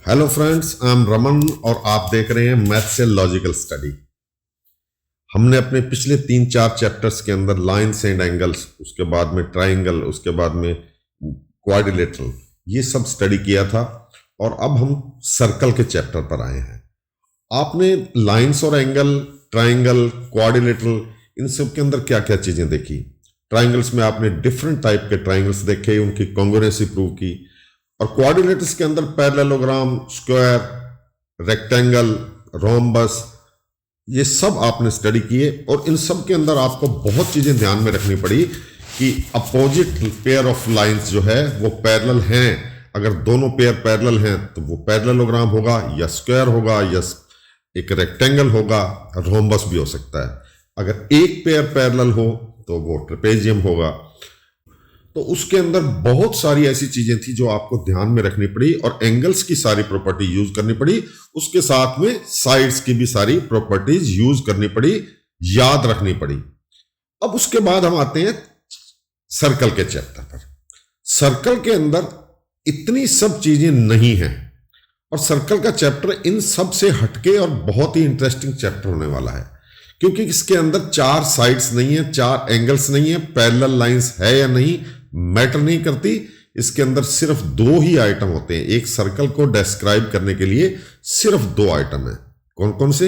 Hello friends, I am Raman और आप देख रहे हैं मैथ से लॉजिकल स्टडी। हमने अपने पिछले 3-4 चैप्टर्स के अंदर लाइन्स एंड एंगल्स, उसके बाद में ट्राइंगल, उसके बाद में क्वाड्रिलेटरल, ये सब स्टडी किया था और अब हम सर्कल के चैप्टर पर आए हैं। आपने लाइन्स और एंगल, ट्राइंगल, क्वाड्रिलेटरल, इन सब के अंदर क्या क्या चीजें देखी। ट्राइंगल्स में आपने डिफरेंट टाइप के ट्राइंगल्स देखे, उनकी कॉन्ग्रुएंसी प्रूव की, और क्वाड्रिलेटरल्स के अंदर पैरेललोग्राम, स्क्वायर, रेक्टेंगल, रोम्बस, ये सब आपने स्टडी किए। और इन सब के अंदर आपको बहुत चीजें ध्यान में रखनी पड़ी कि अपोजिट पेयर ऑफ लाइंस जो है वो पैरेलल हैं। अगर दोनों पेयर पैरेलल हैं तो वो पैरेललोग्राम होगा, या स्क्वायर होगा, या एक रेक्टेंगल होगा, रोम्बस भी हो सकता है। अगर एक पेयर पैरेलल हो तो वो ट्रेपेजियम होगा। तो उसके अंदर बहुत सारी ऐसी चीजें थी जो आपको ध्यान में रखनी पड़ी, और एंगल्स की सारी प्रॉपर्टी यूज करनी पड़ी, उसके साथ में साइड्स की भी सारी प्रॉपर्टीज यूज करनी पड़ी, याद रखनी पड़ी। अब उसके बाद हम आते हैं सर्कल के चैप्टर पर। सर्कल के अंदर इतनी सब चीजें नहीं हैं, और सर्कल का चैप्टर इन सब से हटके और बहुत ही इंटरेस्टिंग चैप्टर होने वाला है, क्योंकि इसके अंदर 4 साइड्स नहीं है, 4 एंगल्स नहीं है, पैरेलल लाइंस है या नहीं मैटर नहीं करती। इसके अंदर सिर्फ 2 ही आइटम होते हैं। एक सर्कल को डिस्क्राइब करने के लिए सिर्फ 2 आइटम है। कौन कौन से?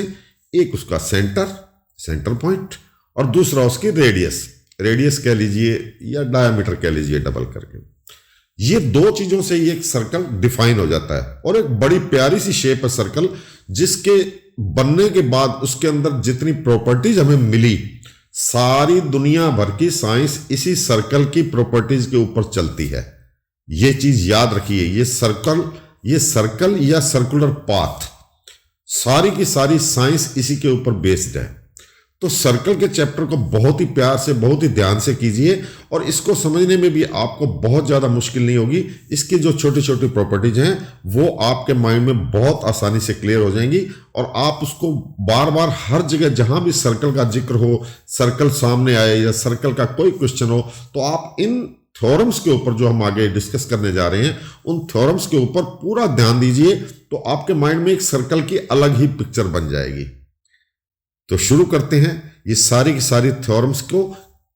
एक उसका सेंटर पॉइंट, और दूसरा उसकी रेडियस कह लीजिए या डायमीटर कह लीजिए, डबल करके। ये 2 चीजों से ये एक सर्कल डिफाइन हो जाता है, और एक बड़ी प्यारी सी शेप है सर्कल, जिसके बनने के बाद उसके अंदर जितनी प्रॉपर्टीज हमें मिली, सारी दुनिया भर की साइंस इसी सर्कल की प्रॉपर्टीज के ऊपर चलती है। यह चीज याद रखिए। ये सर्कल या सर्कुलर पाथ, सारी की सारी साइंस इसी के ऊपर बेस्ड है। तो सर्कल के चैप्टर को बहुत ही प्यार से, बहुत ही ध्यान से कीजिए, और इसको समझने में भी आपको बहुत ज्यादा मुश्किल नहीं होगी। इसकी जो छोटी छोटी प्रॉपर्टीज हैं वो आपके माइंड में बहुत आसानी से क्लियर हो जाएंगी, और आप उसको बार बार हर जगह जहां भी सर्कल का जिक्र हो, सर्कल सामने आए या सर्कल का कोई क्वेश्चन हो, तो आप इन थ्योरम्स के ऊपर जो हम आगे डिस्कस करने जा रहे हैं, उन थ्योरम्स के ऊपर पूरा ध्यान दीजिए, तो आपके माइंड में एक सर्कल की अलग ही पिक्चर बन जाएगी। तो शुरू करते हैं। ये सारी की सारी थ्योरम्स को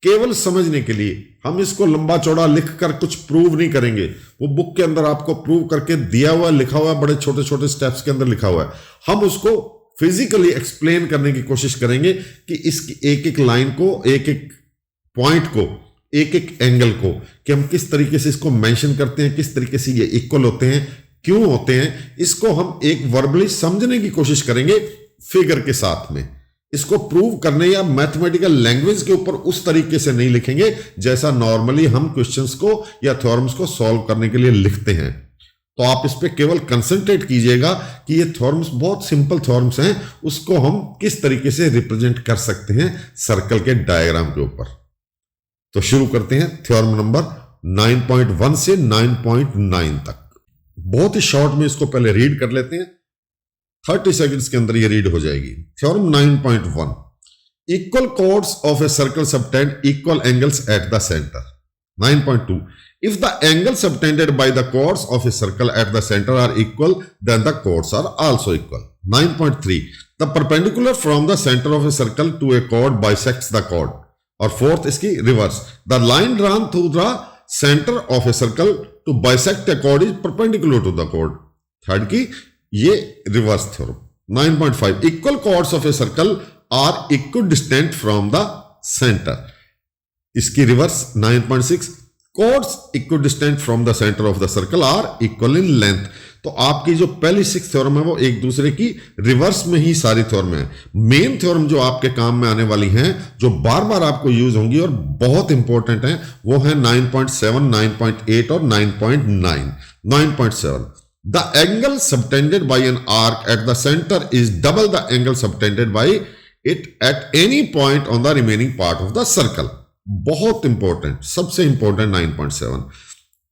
केवल समझने के लिए, हम इसको लंबा चौड़ा लिख कर कुछ प्रूव नहीं करेंगे। वो बुक के अंदर आपको प्रूव करके दिया हुआ, लिखा हुआ, बड़े छोटे छोटे स्टेप्स के अंदर लिखा हुआ है। हम उसको फिजिकली एक्सप्लेन करने की कोशिश करेंगे कि इसकी एक एक लाइन को, एक एक पॉइंट को, एक एक एंगल को, कि हम किस तरीके से इसको मेंशन करते हैं, किस तरीके से ये इक्वल होते हैं, क्यों होते हैं। इसको हम एक वर्बली समझने की कोशिश करेंगे फिगर के साथ में। इसको प्रूव करने या मैथमेटिकल लैंग्वेज के ऊपर उस तरीके से नहीं लिखेंगे जैसा नॉर्मली हम क्वेश्चंस को या थ्योरम्स को सॉल्व करने के लिए लिखते हैं। तो आप इस पे केवल कंसंट्रेट कीजिएगा कि ये थ्योरम्स बहुत सिंपल थ्योरम्स हैं, उसको हम किस तरीके से रिप्रेजेंट कर सकते हैं सर्कल के डायग्राम के ऊपर। तो शुरू करते हैं थ्योरम नंबर 9.1 से 9.9 तक। बहुत ही शॉर्ट में इसको पहले रीड कर लेते हैं, 30 सेकंड्स के अंदर ये रीड हो जाएगी। Theorem 9.1, equal chords of a circle subtend equal angles at the centre. 9.2, if the angles subtended by the chords of a circle at the center are equal, then the chords are also equal. 9.3, the perpendicular from the center of a circle to a chord bisects the chord. और fourth इसकी reverse, the line drawn through the center of a circle to bisect a chord is perpendicular to the chord. Third की ये reverse theorem. 9.5, equal chords of a circle are equidistant from the centre. इसकी reverse 9.6, chords equidistant from the centre of the circle are equal in length. तो आपकी जो पहली 6 theorem है वो एक दूसरे की रिवर्स में ही सारी थ्योरम है। मेन थ्योरम जो आपके काम में आने वाली हैं, जो बार बार आपको यूज होंगी और बहुत इंपॉर्टेंट है, वो है 9.7, 9.8 और 9.9। 9.7, the angle subtended by an arc at the center is double the angle subtended by it at any point on the remaining part of the circle. बहुत इंपॉर्टेंट, सबसे important 9.7।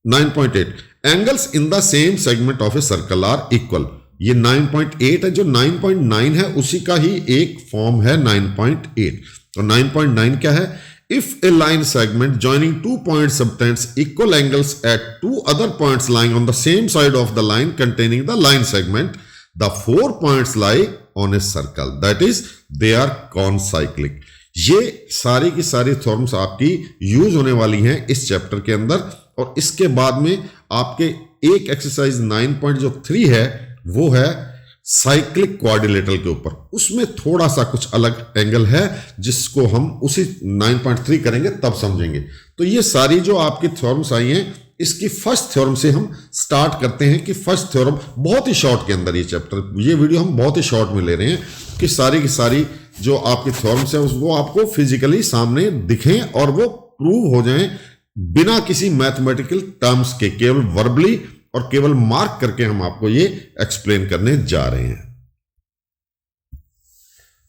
9.8, angles in the same segment of a circle are equal. ये 9.8 है, जो 9.9 है उसी का ही एक form है 9.8। तो 9.9 क्या है? If a line segment joining two point subtends equal angles at two other points lying on the same side of the line containing the line segment, the 4 points lie on a circle. That is, they are concyclic. ये सारी की सारी theorems आपकी use होने वाली हैं इस chapter के अंदर, और इसके बाद में आपके एक एक्सरसाइज 9.3 है वो है साइक्लिक क्वाड्रिलेटरल के ऊपर। उसमें थोड़ा सा कुछ अलग एंगल है जिसको हम उसी 9.3 करेंगे तब समझेंगे। तो ये सारी जो आपकी थ्योरम्स आई हैं, इसकी फर्स्ट थ्योरम से हम स्टार्ट करते हैं कि फर्स्ट थ्योरम बहुत ही शॉर्ट के अंदर, ये चैप्टर, ये वीडियो हम बहुत ही शॉर्ट में ले रहे हैं कि सारी की सारी जो आपकी थ्योरम्स है वो आपको फिजिकली सामने दिखें और वो प्रूव हो जाएं बिना किसी मैथमेटिकल टर्म्स के, केवल वर्बली और केवल मार्क करके हम आपको ये एक्सप्लेन करने जा रहे हैं।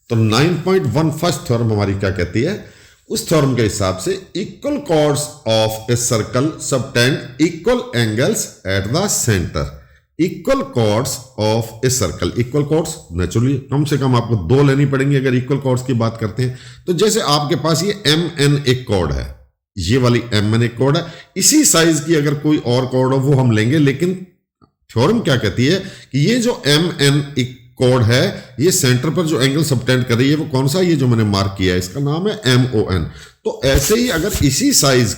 तो 9.1 फर्स्ट थ्योरम हमारी क्या कहती है? उस थ्योरम के हिसाब से equal chords of a circle subtend equal angles at the centre. Equal chords of a circle, equal chords naturally कम से कम आपको 2 लेनी पड़ेंगी अगर इक्वल कॉर्ड्स की बात करते हैं। तो जैसे आपके पास ये MN एक कॉर्ड है, ये वाली MN एक कॉर्ड है, इसी साइज की अगर कोई और कॉर्ड हो वो हम लेंगे, लेकिन थ्योरम क्या कहती है कि ये जो MN एक कॉर्ड है, ये सेंटर पर जो एंगल सबटेंड कर रही है वो कौन सा? ये जो मैंने मार्क किया है इसका नाम है MON। तो ऐसे ही अगर इसी साइज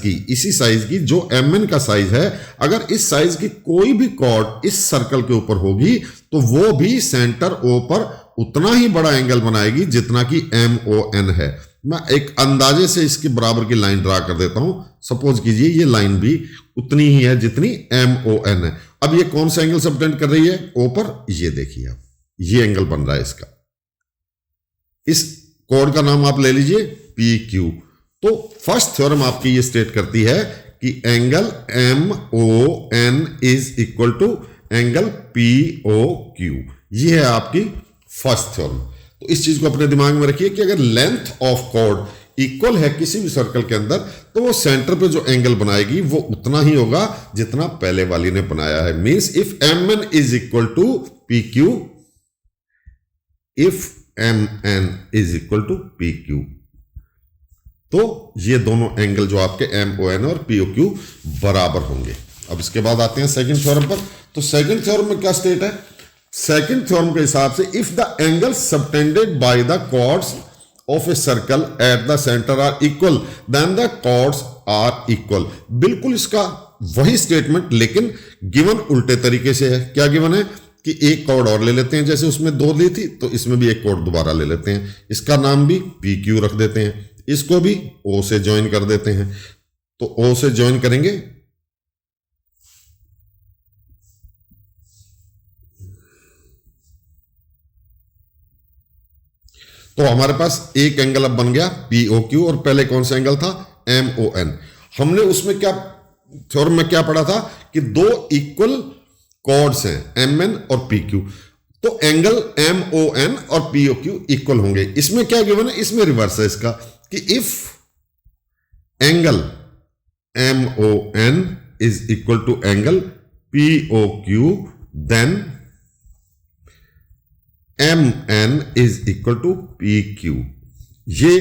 की जो MN का साइज है, अगर इस साइज की कोई भी कॉर्ड इस सर्कल के ऊपर होगी तो वो भी सेंटर O पर उतना ही बड़ा एंगल बनाएगी जितना कि MON है। मैं एक अंदाजे से इसके बराबर की लाइन ड्रा कर देता हूं। सपोज कीजिए ये लाइन भी उतनी ही है जितनी MON है। अब ये कौन सा एंगल सबटेंड कर रही है? O पर। ये देखिए आप, ये एंगल बन रहा है इसका। इस कोड का नाम आप ले लीजिए PQ। तो फर्स्ट थ्योरम आपकी ये स्टेट करती है कि angle MON is equal to angle POQ। ये है आपकी फर्स्ट थ्योरम। तो इस चीज को अपने दिमाग में रखिए कि अगर लेंथ ऑफ कॉर्ड इक्वल है किसी भी सर्कल के अंदर तो वो सेंटर पे जो एंगल बनाएगी वो उतना ही होगा जितना पहले वाली ने बनाया है। Means if MN is equal to PQ, if MN is equal to PQ, तो ये दोनों एंगल जो आपके MON और POQ बराबर होंगे। अब इसके बाद आते हैं सेकंड थ्योरम पर। तो सेकंड थ्योरम में क्या स्टेट है? सेकंड थ्योरम के हिसाब से if the angle subtended by the chords of a circle at the centre are equal then the chords are equal. बिल्कुल इसका वही स्टेटमेंट, लेकिन गिवन उल्टे तरीके से है। क्या गिवन है कि एक कॉर्ड और ले लेते हैं, जैसे उसमें 2 ली थी तो इसमें भी एक कॉर्ड दोबारा ले लेते हैं, इसका नाम भी PQ रख देते हैं, इसको भी O से ज्वाइन कर देते हैं। तो O से ज्वाइन करेंगे तो हमारे पास एक एंगल अब बन गया POQ, और पहले कौन सा एंगल था? MON। हमने उसमें क्या थ्योरम में क्या पढ़ा था कि 2 इक्वल कॉर्ड्स हैं MN और PQ, तो एंगल MON और POQ इक्वल होंगे। इसमें क्या गिवन है? इसमें रिवर्स है इसका कि if angle MON is equal to angle POQ then MN is equal to PQ। ये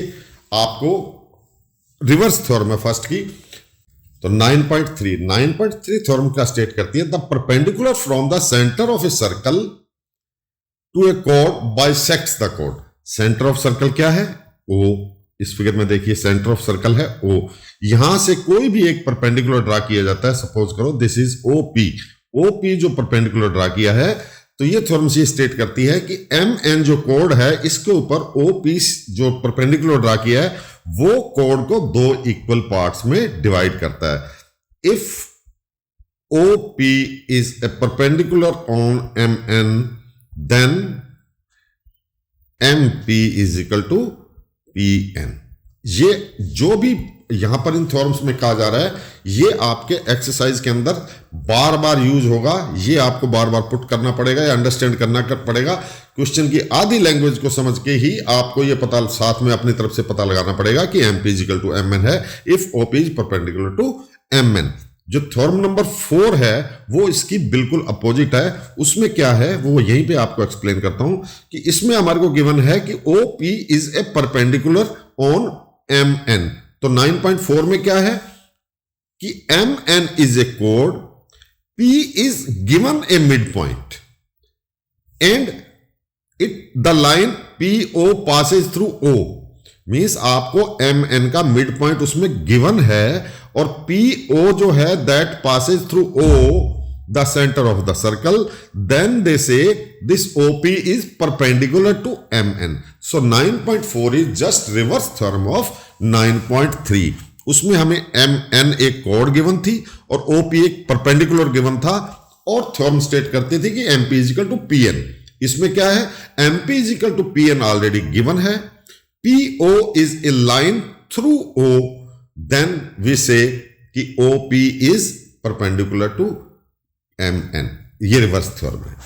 आपको रिवर्स थ्योरम है फर्स्ट की। तो 9.3 थ्योरम का स्टेट करती है the perpendicular from the centre of a circle to a chord bisects the chord. Centre of circle क्या है? O। इस फिगर में देखिए सेंटर ऑफ सर्कल है O। यहां से कोई भी एक परपेंडिकुलर ड्रा किया जाता है, सपोज करो दिस इज OP जो परपेंडिकुलर ड्रा किया है, तो ये थ्योरम से स्टेट करती है कि MN जो कोड है इसके ऊपर OP जो परपेंडिकुलर ड्रा किया है वो कोड को 2 इक्वल पार्ट्स में डिवाइड करता है। If OP is a perpendicular on MN then MP is equal to PN। ये जो भी यहां पर इन थ्योरम्स में कहा जा रहा है ये आपके एक्सरसाइज के अंदर बार बार यूज होगा, ये आपको बार बार पुट करना पड़ेगा या अंडरस्टैंड करना पड़ेगा। क्वेश्चन की आधी लैंग्वेज को समझ के ही आपको ये पता साथ में अपनी तरफ से पता लगाना पड़ेगा कि MP is equal to MN है if OP is perpendicular to MN। जो थ्योरम नंबर 4 है वो इसकी बिल्कुल अपोजिट है। उसमें क्या है वो यहीं पे आपको एक्सप्लेन करता हूं कि इसमें हमारे को गिवन है कि OP is a perpendicular on MN। तो 9.4 में क्या है कि mn इज ए कोड, p is given a mid point and the line PO passes through O, means आपको mn का मिड पॉइंट उसमें गिवन है और PO जो है that passes through O the centre of the circle, then they say this OP is perpendicular to mn. So 9.4 is just reverse theorem of 9.3. उसमें हमें mn एक कोड गिवन थी और OP एक परपेंडिकुलर गिवन था और थ्योरम स्टेट करते थे कि MP is equal to PN. इसमें क्या है, MP is equal to PN already given है, PO is a line through O, then we say कि OP is perpendicular to mn. ये रिवर्स थ्योरम है.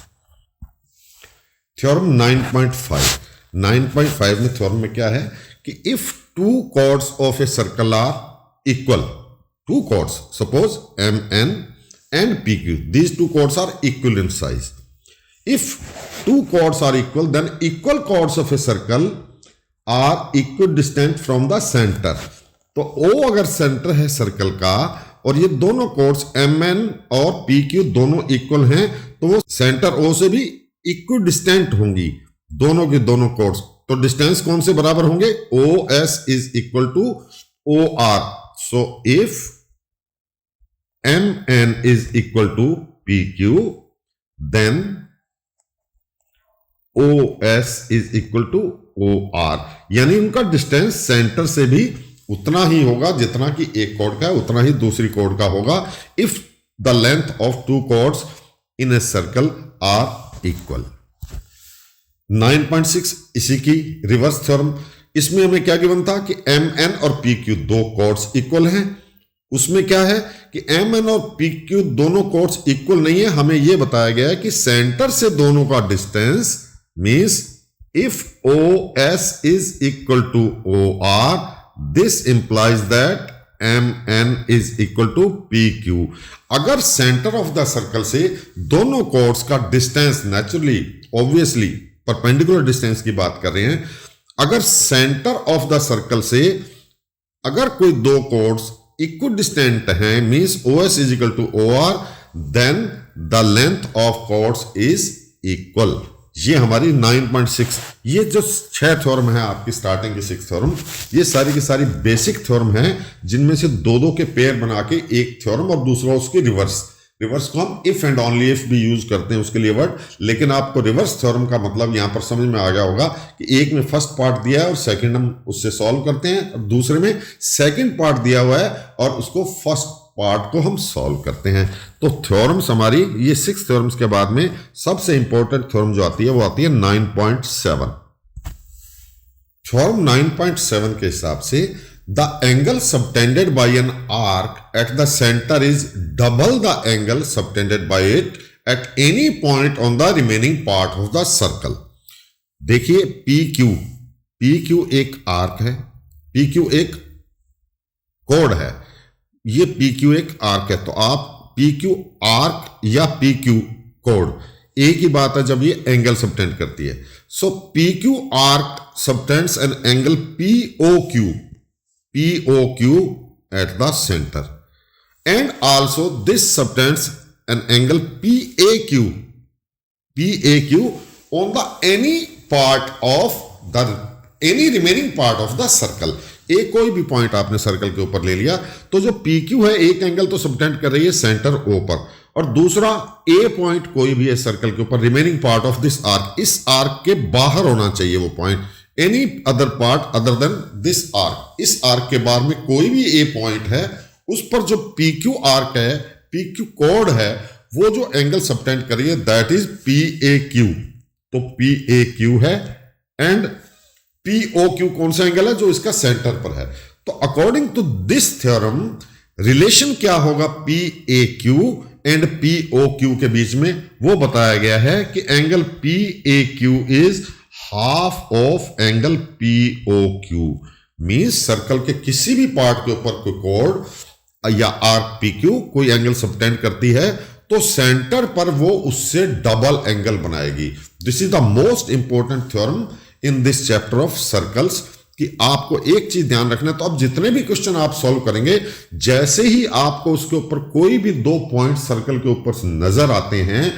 थ्योरम 9.5 में थ्योरम में क्या है कि if two chords of a circle are equal, two chords suppose mn and pq, these two chords are equal in size. If two chords are equal, then equal chords of a circle are equidistant from the center. तो O अगर centre है circle का और ये दोनों codes mn और pq दोनों equal हैं, तो वो सेंटर O से भी इक्विडिस्टेंट होंगी, दोनों के दोनों कोड्स. तो डिस्टेंस कौन से बराबर होंगे, OS is equal to OR. So if mn is equal to pq, then OS is equal to OR. यानी उनका डिस्टेंस सेंटर से भी उतना ही होगा जितना कि एक कोड का है उतना ही दूसरी कोड का होगा, if the length of two chords in a circle are equal. 9.6 इसी की रिवर्स थ्योरम. इसमें हमें क्या गिवन था कि mn और pq दो कोड्स इक्वल हैं. उसमें क्या है कि mn और pq दोनों कोड्स इक्वल नहीं है. हमें यह बताया गया है कि सेंटर से दोनों का distance means if OS is equal to OR, this implies that mn is equal to pq. अगर सेंटर ऑफ द सर्कल से दोनों कोड्स का distance, naturally obviously perpendicular distance की बात कर रहे हैं, अगर सेंटर ऑफ द सर्कल से अगर कोई दो कोड्स इक्विडिस्टेंट हैं, means OS is equal to OR, then the length of chords is equal. ये हमारी 9.6. ये जो 6 थ्योरम है आपकी स्टार्टिंग की 6 थ्योरम, ये सारी की सारी बेसिक थ्योरम हैं जिनमें से दो दो के पेयर बना के एक थ्योरम और दूसरा उसकी रिवर्स को हम इफ एंड ओनली इफ भी यूज करते हैं उसके लिए वर्ड. लेकिन आपको रिवर्स थ्योरम का मतलब यहां पर समझ में आ गया होगा कि एक में फर्स्ट पार्ट दिया है और सेकंड हम उससे सॉल्व करते हैं, और दूसरे में सेकंड पार्ट दिया हुआ है और उसको फर्स्ट पार्ट को हम सॉल्व करते हैं. तो थ्योरम्स हमारी ये 6 थ्योरम्स के बाद में सबसे इंपॉर्टेंट थ्योरम जो आती है वो आती है 9.7. थ्योरम 9.7 के हिसाब से the angle subtended by an arc at the center is double the angle subtended by it at any point on the remaining part of the circle. देखिए PQ एक आर्क है, PQ एक कोड है, ये PQ एक arc है. तो आप PQ आर्क या PQ कोड एक ही बात है जब ये एंगल सबटेंड करती है. सो PQ arc subtends an angle POQ at the center, and also this subtends an angle PAQ on the any remaining part of the circle. एक कोई भी पॉइंट आपने सर्कल के ऊपर ले लिया तो जो PQ है एक एंगल तो सबटेंड कर रही है सेंटर O पर, और दूसरा A पॉइंट कोई भी है सर्कल के ऊपर remaining part of this arc, इस आर्क के बाहर होना चाहिए वो point, any other part other than this arc. इस आर्क के बाहर में कोई भी ए पॉइंट है उस पर जो PQ आर्क है, PQ कोड है, वो जो एंगल सबटेंड कर रही है दैट इज PAQ. तो PAQ है एंड POQ कौन सा एंगल है, जो इसका सेंटर पर है. तो according to this theorem relation क्या होगा PAQ एंड POQ के बीच में, वो बताया गया है कि angle PAQ is half of angle POQ. Means circle के किसी भी पार्ट के ऊपर कोई कोड या आर्क PQ कोई एंगल सबटेंड करती है तो सेंटर पर वो उससे डबल एंगल बनाएगी. This is the most important theorem in this chapter of circles. कि आपको एक चीज ध्यान रखना है। तो अब जितने भी क्वेश्चन आप सॉल्व करेंगे, जैसे ही आपको उसके ऊपर कोई भी 2 पॉइंट सर्कल के ऊपर नजर आते हैं,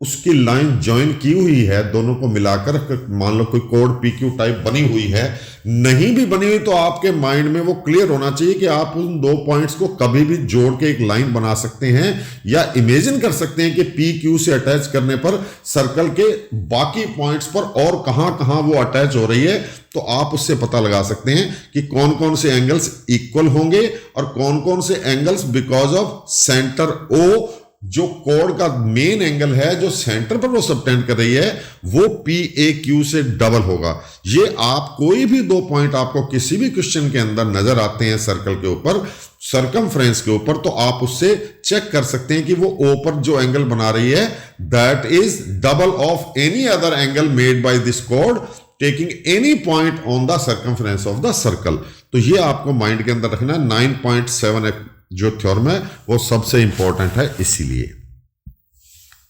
उसकी लाइन ज्वाइन की हुई है, दोनों को मिलाकर, मान लो कोई कोड PQ टाइप बनी हुई है, नहीं भी बनी हुई, तो आपके माइंड में वो क्लियर होना चाहिए कि आप उन 2 पॉइंट्स को कभी भी जोड़ के एक लाइन बना सकते हैं, या इमेजिन कर सकते हैं कि PQ से अटैच करने पर सर्कल के बाकी पॉइंट्स पर और कहां कहां वो अटैच हो रही है। तो आप उससे पता लगा सकते हैं कि कौन कौन से एंगल्स इक्वल होंगे और कौन कौन से angles because of centre O, जो कोड का मेन एंगल है, जो सेंटर पर वो सबटेंड कर रही है, वो PAQ से डबल होगा। ये आप कोई भी 2 पॉइंट आपको किसी भी क्वेश्चन के अंदर नजर आते हैं सर्कल के ऊपर, सर्कमफ्रेंस के ऊपर, तो आप उससे चेक कर सकते हैं कि वो O पर जो एंगल बना रही है, that is double of any other angle made by this code taking any point on the circumference of the circle. तो ये आपको माइंड के अंदर रखना है। 9.7 जो थ्योरम है वो सबसे इंपॉर्टेंट है इसीलिए।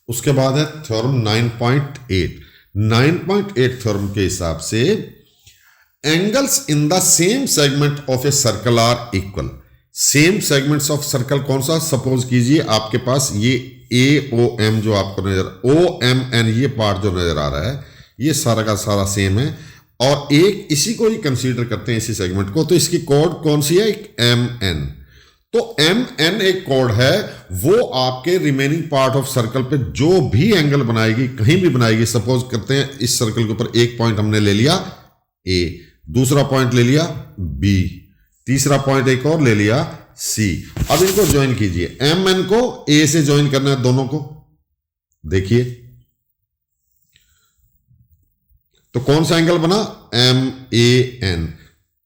उसके बाद है थ्योरम 9.8। 9.8 थ्योरम के हिसाब से angles in the same segment of a circle are equal. Same segments of circle कौन सा? सपोज कीजिए आपके पास ये AOM जो आपको नजर, OMN ये पार्ट जो नजर आ रहा है, ये सारा का सारा सेम है, और एक इसी को ही कंसीडर करते हैं, इसी सेगमेंट को। तो इसकी कोड कौन सी है? एक MN। तो MN एक कोड है, वो आपके रिमेनिंग पार्ट ऑफ सर्कल पे जो भी एंगल बनाएगी, कहीं भी बनाएगी, सपोज करते हैं इस सर्कल के ऊपर एक पॉइंट हमने ले लिया A, दूसरा पॉइंट ले लिया B, तीसरा पॉइंट एक और ले लिया C। अब इनको ज्वाइन कीजिए, MN को A से ज्वाइन करना है दोनों को। देखिए तो कौन सा एंगल बना? MAN।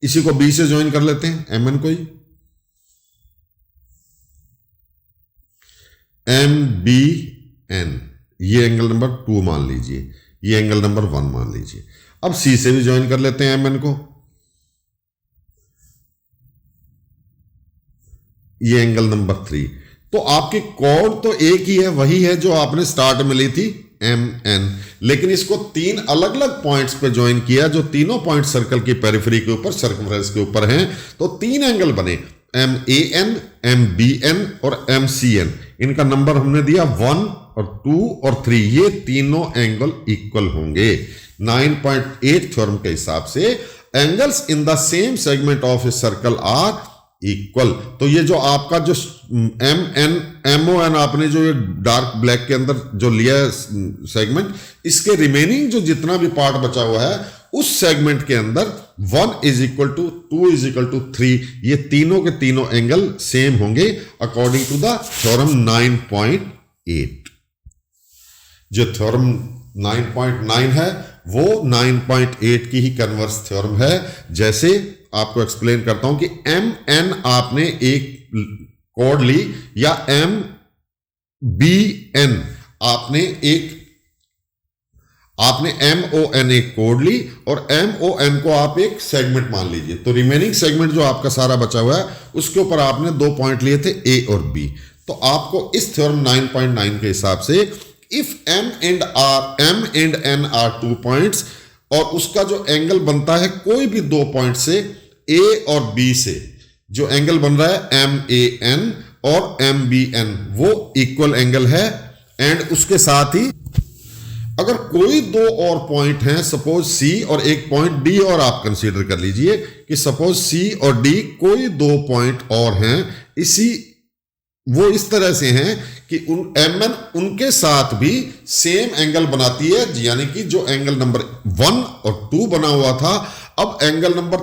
इसी को B से ज्वाइन कर लेते हैं, MN को ही, MBN। ये एंगल नंबर 2 मान लीजिए, ये एंगल नंबर 1 मान लीजिए। अब C से भी ज्वाइन कर लेते हैं MN को, ये एंगल नंबर 3। तो आपकी कोड तो एक ही है, वही है जो आपने स्टार्ट में ली थी MN, लेकिन इसको 3 अलग अलग पॉइंट्स पे ज्वाइन किया, जो तीनों पॉइंट सर्कल की पेरिफेरी के ऊपर, सर्कमफ्रेंस के ऊपर हैं। तो 3 एंगल बने, MAN, MBN और MCN। इनका नंबर हमने दिया 1 और 2 और 3, ये तीनों एंगल इक्वल होंगे। 9.8 थ्योरम के हिसाब से angles in the same segment of a circle are equal. तो ये जो आपका जो MN MON आपने जो ये डार्क ब्लैक के अंदर जो लिया है सेगमेंट, इसके रिमेनिंग जो जितना भी पार्ट बचा हुआ है उस सेगमेंट के अंदर 1 is equal to 2 is equal to 3, ये तीनों के तीनों एंगल सेम होंगे अकॉर्डिंग टू द थ्योरम 9.8। जो थ्योरम 9.9 है वो 9.8 की ही कन्वर्स थ्योरम है। जैसे आपको एक्सप्लेन करता हूं कि MN आपने एक कोड ली, या MBN आपने MON एक कोड ली, और MON को आप एक सेगमेंट मान लीजिए। तो रिमेनिंग सेगमेंट जो आपका सारा बचा हुआ है उसके ऊपर आपने 2 पॉइंट लिए थे A और B। तो आपको इस थ्योरम 9.9 के हिसाब से if M and N are 2 points, और उसका जो एंगल बनता है कोई भी 2 पॉइंट से A और B से, जो एंगल बन रहा है MAN और MBN, वो इक्वल एंगल है। एंड उसके साथ ही अगर कोई 2 और पॉइंट हैं, सपोज C और एक पॉइंट D और आप कंसीडर कर लीजिए कि सपोज C और D कोई 2 पॉइंट और हैं, वो इस तरह से हैं कि MN उनके साथ भी सेम एंगल बनाती है, यानी कि जो एंगल नंबर 1 और 2 बना हुआ था, अब एंगल नंबर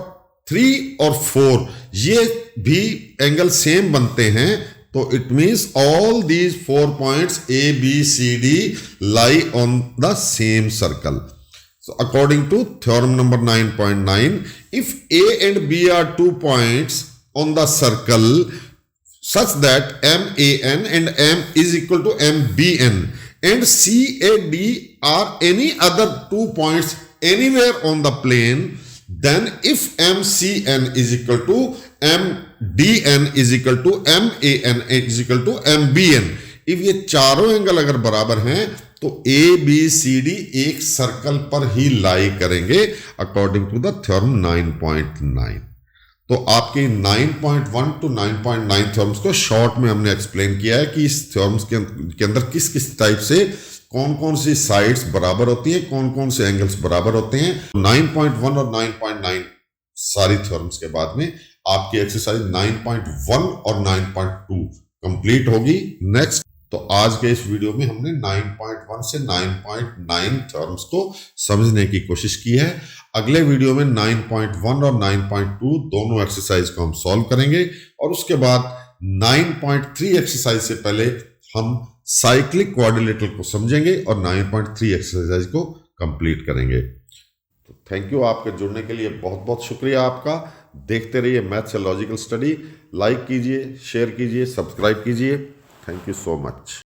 3 और 4 ये भी एंगल सेम बनते हैं। तो it means all these 4 points A, B, C, D lie on the same circle. So according to theorem number 9.9, if A and B are 2 points on the circle such that MAN and M is equal to MBN, and CAD are any other 2 points anywhere on the plane, then if MCN is equal to MDN is equal to MAN is equal to MBN, if ये चारों angle अगर बराबर हैं तो A B C D एक circle पर ही लाई करेंगे according to the theorem 9.9। तो आपके 9.1 टू 9.9 थ्योरम्स को शॉर्ट में हमने एक्सप्लेन किया है कि इस थ्योरम्स के अंदर किस किस टाइप से कौन कौन सी साइड्स बराबर होती हैं, कौन कौन से एंगल्स बराबर होते हैं। 9.1 और 9.9 सारी थ्योरम्स के बाद में आपकी एक्सरसाइज 9.1 और 9.2 कंप्लीट होगी। नेक्स्ट, तो आज के इस वीडियो में हमने 9.1 से 9.9 थ्योरम्स को समझने की कोशिश की है। अगले वीडियो में 9.1 और 9.2 दोनों एक्सरसाइज को हम सॉल्व करेंगे और उसके बाद 9.3 एक्सरसाइज से पहले हम साइक्लिक क्वाड्रिलेटरल को समझेंगे और 9.3 एक्सरसाइज को कंप्लीट करेंगे। तो थैंक यू, आपके जुड़ने के लिए बहुत बहुत शुक्रिया आपका। देखते रहिए maths and logical study. Like कीजिए, शेयर कीजिए, सब्सक्राइब कीजिए। Thank you so much.